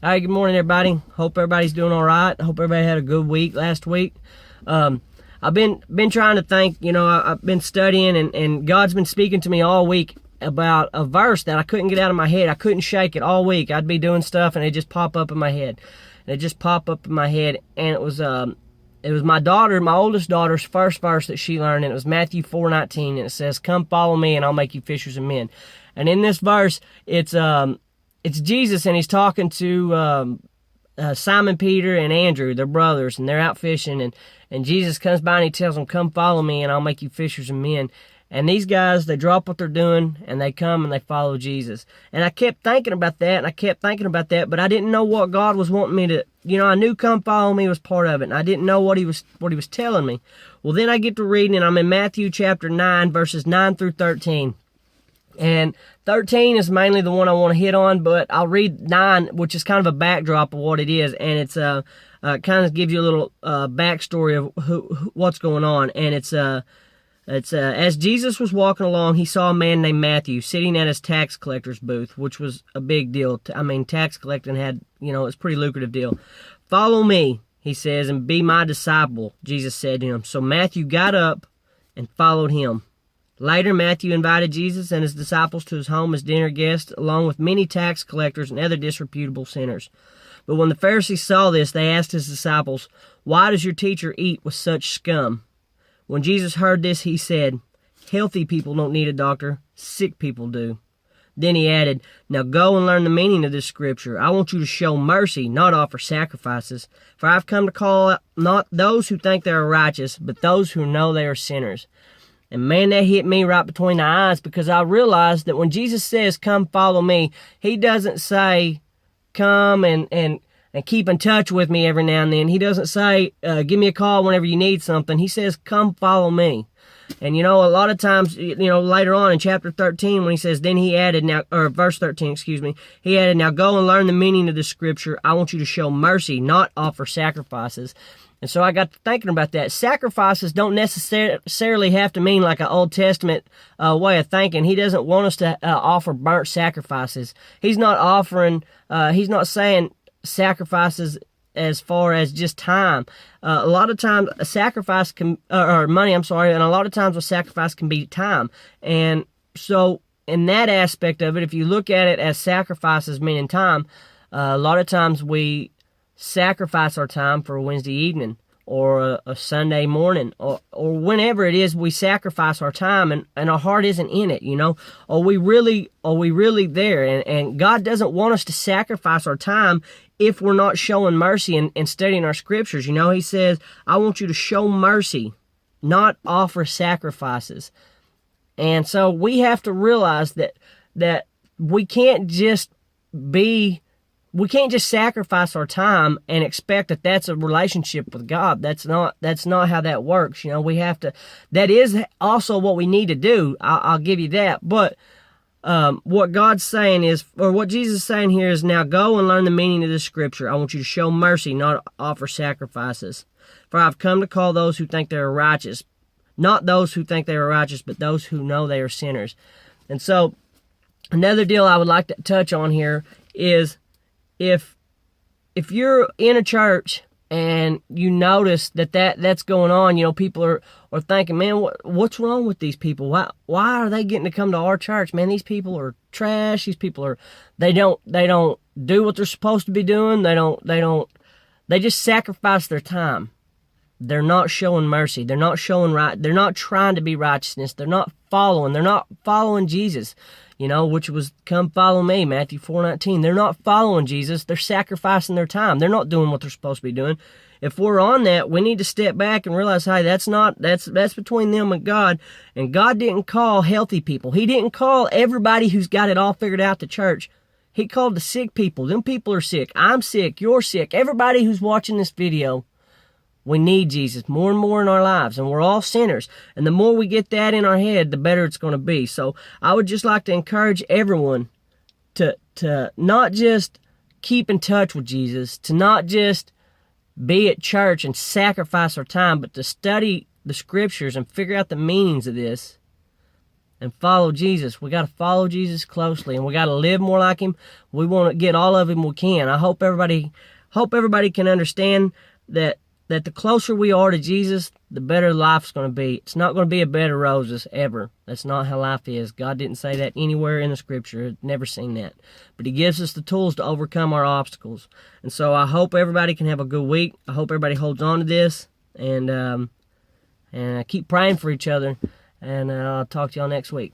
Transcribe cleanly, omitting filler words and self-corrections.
Hi, good morning, everybody. Hope everybody's doing all right. Hope everybody had a good week last week. I've been trying to think. I've been studying, and God's been speaking to me all week about a verse that I couldn't get out of my head. I couldn't shake it all week. I'd be doing stuff, and it just pop up in my head. And it was my oldest daughter's first verse that she learned, and it was Matthew 4:19, and it says, "Come follow me, and I'll make you fishers of men." And in this verse, it's Jesus, and he's talking to Simon Peter and Andrew, their brothers, and they're out fishing, and Jesus comes by and he tells them, "Come follow me, and I'll make you fishers of men." And these guys, they drop what they're doing, and they come and they follow Jesus. And I kept thinking about that, but I didn't know what God was wanting me to. I knew "come follow me" was part of it, and I didn't know what he was telling me. Well, then I get to reading, and I'm in Matthew chapter 9, verses 9 through 13. And 13 is mainly the one I want to hit on, but I'll read 9, which is kind of a backdrop of what it is, and it's kind of gives you a little backstory of what's going on. And it's as Jesus was walking along, he saw a man named Matthew sitting at his tax collector's booth, which was a big deal. Tax collecting had, it's a pretty lucrative deal. "Follow me," he says, "and be my disciple," Jesus said to him. So Matthew got up and followed him. Later, Matthew invited Jesus and his disciples to his home as dinner guests, along with many tax collectors and other disreputable sinners. But when the Pharisees saw this, they asked his disciples, "Why does your teacher eat with such scum?" When Jesus heard this, he said, "Healthy people don't need a doctor, sick people do." Then he added, "Now go and learn the meaning of this scripture. I want you to show mercy, not offer sacrifices. For I've come to call not those who think they are righteous, but those who know they are sinners." And man, that hit me right between the eyes, because I realized that when Jesus says, "Come follow me," he doesn't say, "Come and keep in touch with me every now and then." He doesn't say, "Give me a call whenever you need something." He says, "Come follow me." And a lot of times, later on in chapter 13, when he says, then he added, verse 13, he added, "Now go and learn the meaning of this scripture. I want you to show mercy, not offer sacrifices." And so I got to thinking about that. Sacrifices don't necessarily have to mean like an Old Testament way of thinking. He doesn't want us to offer burnt sacrifices. He's not saying sacrifices as far as just time. A lot of times a sacrifice can, or money, and a lot of times a sacrifice can be time. And so in that aspect of it, if you look at it as sacrifices meaning time, a lot of times we sacrifice our time for a Wednesday evening or a Sunday morning or whenever it is, we sacrifice our time and our heart isn't in it, Are we really there? And God doesn't want us to sacrifice our time if we're not showing mercy and studying our scriptures. He says, "I want you to show mercy, not offer sacrifices." And so we have to realize that we can't just sacrifice our time and expect that that's a relationship with God. That's not how that works. That is also what we need to do. I'll give you that. But what God's saying is, or what Jesus is saying here is, now go and learn the meaning of this scripture. I want you to show mercy, not offer sacrifices. For I've come to call those who think they are righteous, not those who think they are righteous, but those who know they are sinners. And so another deal I would like to touch on here is, if you're in a church and you notice that's going on, people are thinking, "Man, what's wrong with these people? Why are they getting to come to our church? Man, these people are trash. These people they don't do what they're supposed to be doing. They just sacrifice their time. They're not showing mercy. They're not showing right. They're not trying to be righteousness. They're not following Jesus. Which was, "Come follow me," Matthew 4:19. They're not following Jesus. They're sacrificing their time. They're not doing what they're supposed to be doing. If we're on that, we need to step back and realize, hey, that's between them and God. And God didn't call healthy people. He didn't call everybody who's got it all figured out to church. He called the sick people. Them people are sick. I'm sick. You're sick. Everybody who's watching this video, we need Jesus more and more in our lives, and we're all sinners. And the more we get that in our head, the better it's going to be. So I would just like to encourage everyone to not just keep in touch with Jesus, to not just be at church and sacrifice our time, but to study the scriptures and figure out the meanings of this and follow Jesus. We got to follow Jesus closely, and we got to live more like him. We want to get all of him we can. I hope everybody can understand that the closer we are to Jesus, the better life's going to be. It's not going to be a bed of roses ever. That's not how life is. God didn't say that anywhere in the scripture. I've never seen that. But he gives us the tools to overcome our obstacles. And so I hope everybody can have a good week. I hope everybody holds on to this, and keep praying for each other. And I'll talk to y'all next week.